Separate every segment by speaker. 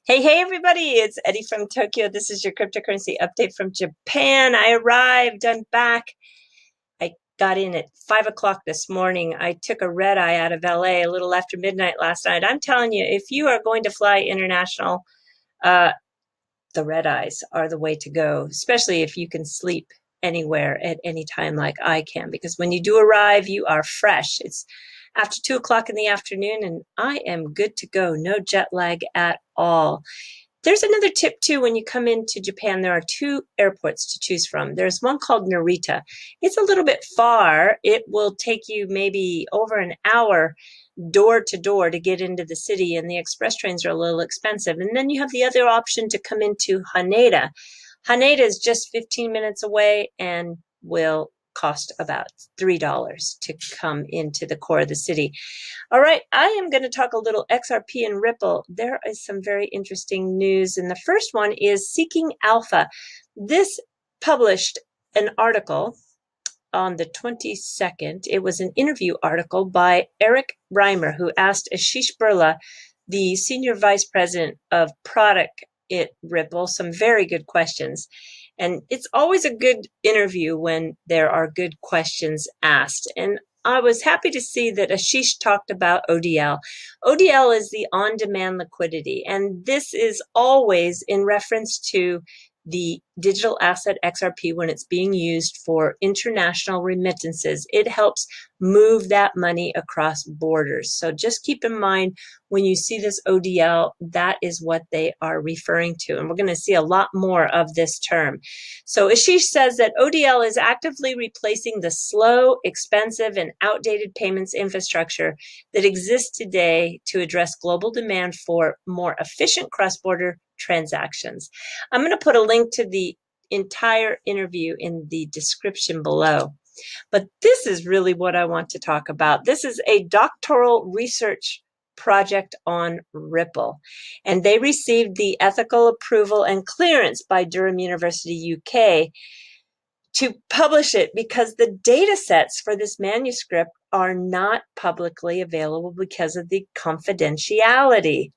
Speaker 1: Hey, everybody, it's Eddie from Tokyo. This is your cryptocurrency update from Japan. I arrived, I'm back. I got in at 5 o'clock this morning. I took a red eye out of LA a little after midnight last night. I'm telling you, if you are going to fly international, the red eyes are the way to go, especially if you can sleep anywhere at any time like I can, because when you do arrive, you are fresh. It's after 2 o'clock in the afternoon, and I am good to go. No jet lag at all. There's another tip too. When you come into Japan, there are two airports to choose from. There's one called Narita. It's a little bit far. It will take you maybe over an hour door to door to get into the city, and the express trains are a little expensive. And then you have the other option to come into Haneda. Haneda is just 15 minutes away and will cost about $3 to come into the core of the city. All right, I am going to talk a little XRP and Ripple. There is some very interesting news, and the first one is Seeking Alpha. This published an article on the 22nd. It was an interview article by Eric Reimer, who asked Asheesh Birla, the Senior Vice President of Product at Ripple, some very good questions. And it's always a good interview when there are good questions asked. And I was happy to see that Asheesh talked about ODL. ODL is the on-demand liquidity, and this is always in reference to the digital asset XRP when it's being used for international remittances. It helps move that money across borders. So just keep in mind when you see this ODL, that is what they are referring to. And we're going to see a lot more of this term. So Asheesh says that ODL is actively replacing the slow, expensive, and outdated payments infrastructure that exists today to address global demand for more efficient cross-border transactions. I'm going to put a link to the entire interview in the description below. But this is really what I want to talk about. This is a doctoral research project on Ripple, and they received the ethical approval and clearance by Durham University, UK, to publish it because the data sets for this manuscript are not publicly available because of the confidentiality.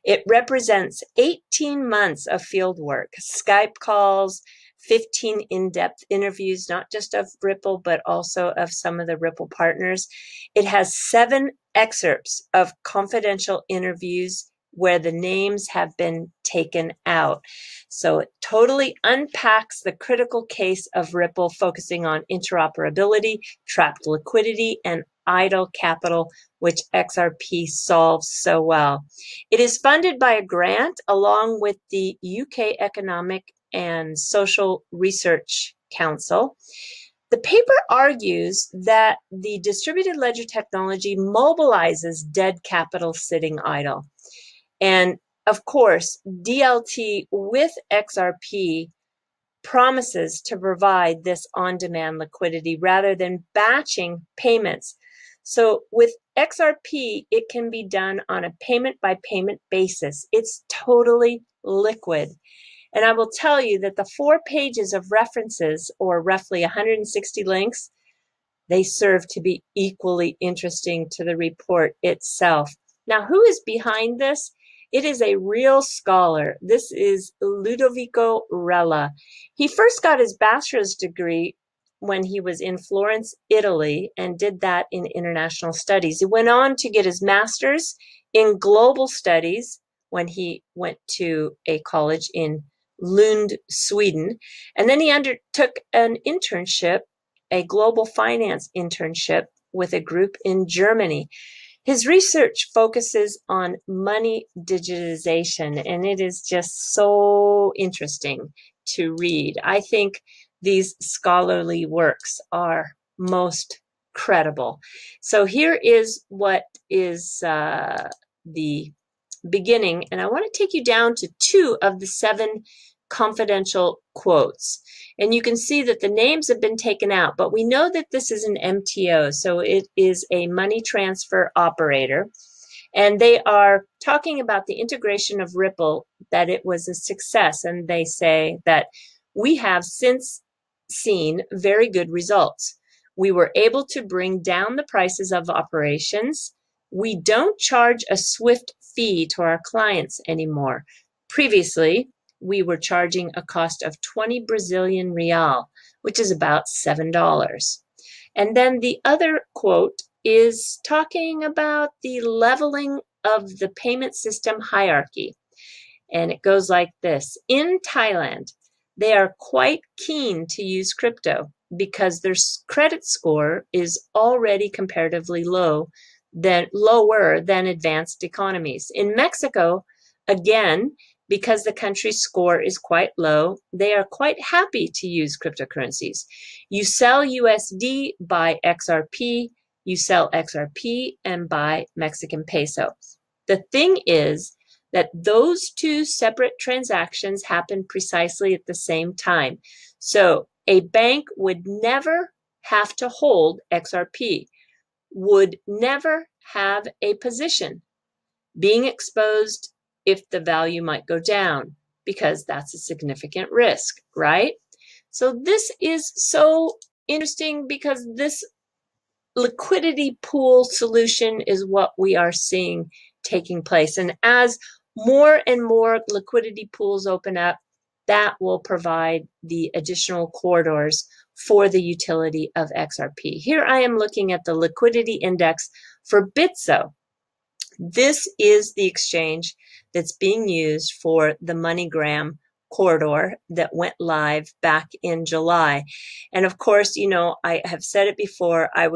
Speaker 1: It represents 18 months of field work, Skype calls, 15 in-depth interviews, not just of Ripple, but also of some of the Ripple partners. It has 7 excerpts of confidential interviews where the names have been taken out. So it totally unpacks the critical case of Ripple, focusing on interoperability, trapped liquidity, and idle capital, which XRP solves so well. It is funded by a grant along with the UK Economic and Social Research Council. The paper argues that the distributed ledger technology mobilizes dead capital sitting idle. And of course, DLT with XRP promises to provide this on-demand liquidity rather than batching payments. So with XRP, it can be done on a payment-by-payment basis. It's totally liquid. And I will tell you that the 4 pages of references, or roughly 160 links, they serve to be equally interesting to the report itself. Now, who is behind this? It is a real scholar. This is Ludovico Rella. He first got his bachelor's degree when he was in Florence, Italy, and did that in international studies. He went on to get his master's in global studies when he went to a college in Lund, Sweden. And then he undertook an internship, a global finance internship with a group in Germany. His research focuses on money digitization, and it is just so interesting to read. I think these scholarly works are most credible. So here is what is the beginning, and I want to take you down to 2 of the 7 confidential quotes. And you can see that the names have been taken out, but we know that this is an MTO, so it is a money transfer operator. And they are talking about the integration of Ripple, that it was a success. And they say that we have since seen very good results. We were able to bring down the prices of operations. We don't charge a SWIFT fee to our clients anymore. Previously, we were charging a cost of 20 Brazilian real, which is about $7. And then the other quote is talking about the leveling of the payment system hierarchy. And it goes like this. In Thailand, they are quite keen to use crypto because their credit score is already comparatively lower than advanced economies. In Mexico, again, because the country's score is quite low, they are quite happy to use cryptocurrencies. You sell USD, buy XRP, you sell XRP and buy Mexican peso. The thing is that those two separate transactions happen precisely at the same time. So a bank would never have to hold XRP, would never have a position being exposed if the value might go down, because that's a significant risk, right? So this is so interesting because this liquidity pool solution is what we are seeing taking place. And as more and more liquidity pools open up, that will provide the additional corridors for the utility of XRP. Here I am looking at the liquidity index for Bitso. This is the exchange that's being used for the MoneyGram corridor that went live back in July. And of course, you know, I have said it before, I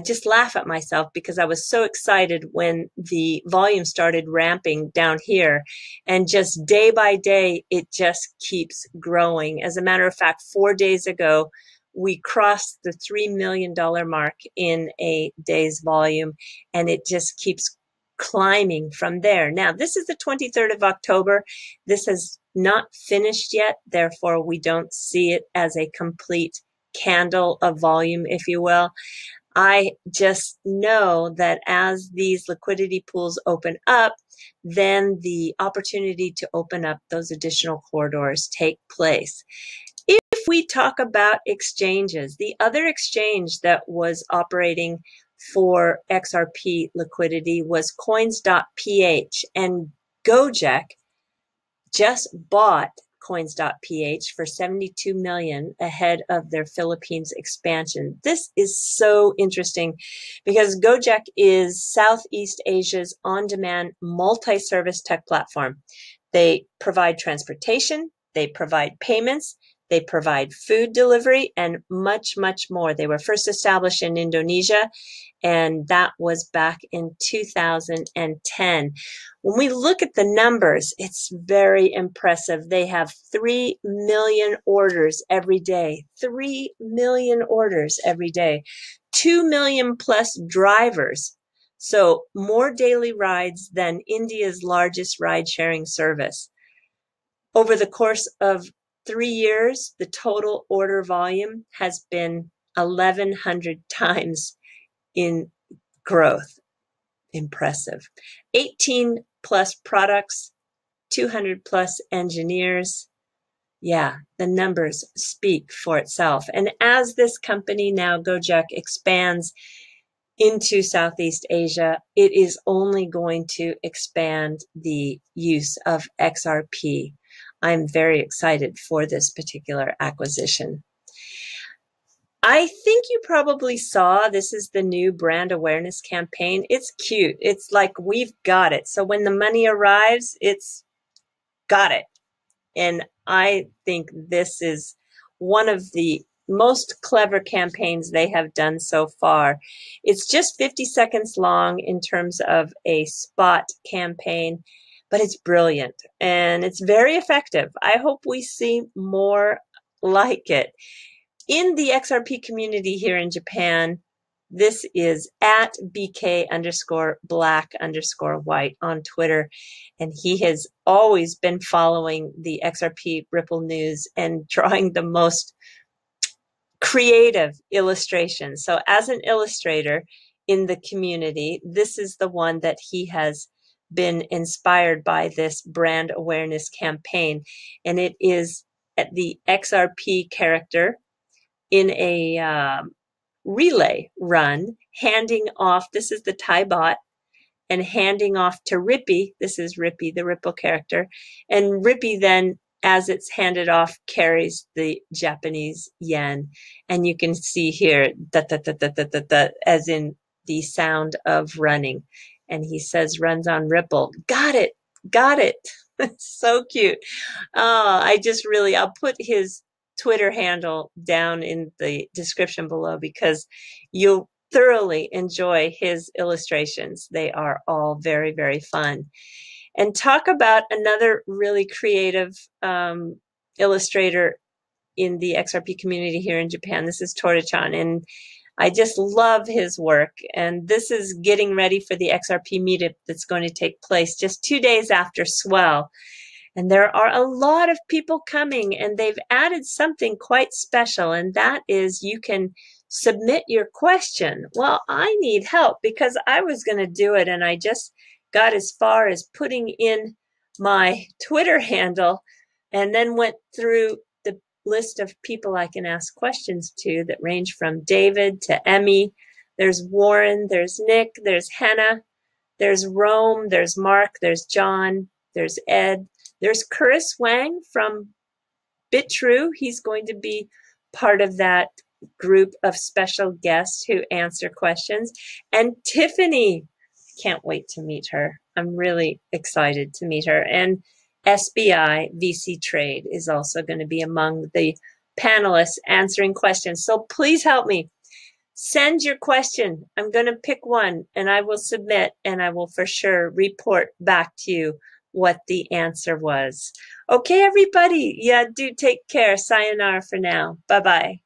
Speaker 1: just laugh at myself because I was so excited when the volume started ramping down here, and just day by day, it just keeps growing. As a matter of fact, 4 days ago, we crossed the $3 million mark in a day's volume, and it just keeps climbing from there. Now, this is the 23rd of October. This has not finished yet. Therefore, we don't see it as a complete candle of volume, if you will. I just know that as these liquidity pools open up, then the opportunity to open up those additional corridors take place. If we talk about exchanges, the other exchange that was operating for XRP liquidity was Coins.ph, and Gojek just bought Coins.ph for $72 million ahead of their Philippines expansion. This is so interesting because Gojek is Southeast Asia's on-demand multi-service tech platform. They provide transportation, they provide payments, they provide food delivery, and much, much more. They were first established in Indonesia, and that was back in 2010. When we look at the numbers, it's very impressive. They have 3 million orders every day, 3 million orders every day, 2 million plus drivers. So more daily rides than India's largest ride-sharing service. Over the course of 3 years, the total order volume has been 1,100 times in growth. Impressive. 18 plus products, 200 plus engineers. Yeah, the numbers speak for itself. And as this company now, Gojek, expands into Southeast Asia, it is only going to expand the use of XRP. I'm very excited for this particular acquisition. I think you probably saw, this is the new brand awareness campaign. It's cute. It's like, we've got it. So when the money arrives, it's got it. And I think this is one of the most clever campaigns they have done so far. It's just 50 seconds long in terms of a spot campaign, but it's brilliant and it's very effective. I hope we see more like it. In the XRP community here in Japan, this is at BK_black_white on Twitter. And he has always been following the XRP Ripple news and drawing the most creative illustrations. So as an illustrator in the community, this is the one that he has been inspired by, this brand awareness campaign. And it is at the XRP character in a relay run, handing off, this is the Thai bot, and handing off to Rippy. This is Rippy, the Ripple character. And Rippy then, as it's handed off, carries the Japanese yen. And you can see here, da, da, da, da, da, da, da, as in the sound of running. And he says, runs on Ripple. Got it. Got it. So cute. Oh, I'll put his Twitter handle down in the description below because you'll thoroughly enjoy his illustrations. They are all very, very fun. And talk about another really creative illustrator in the XRP community here in Japan. This is Tora-chan, and I just love his work. And this is getting ready for the XRP meetup that's going to take place just 2 days after Swell. And there are a lot of people coming, and they've added something quite special, and that is you can submit your question. Well, I need help because I was going to do it, and I just got as far as putting in my Twitter handle and then went through the list of people I can ask questions to that range from David to Emmy. There's Warren, there's Nick, there's Hannah, there's Rome, there's Mark, there's John, there's Ed. There's Chris Wang from BitTrue. He's going to be part of that group of special guests who answer questions. And Tiffany, can't wait to meet her. I'm really excited to meet her. And SBI VC Trade is also going to be among the panelists answering questions. So please help me. Send your question. I'm going to pick one and I will submit, and I will for sure report back to you what the answer was. Okay, everybody. Yeah, do take care. Sayonara for now. Bye-bye.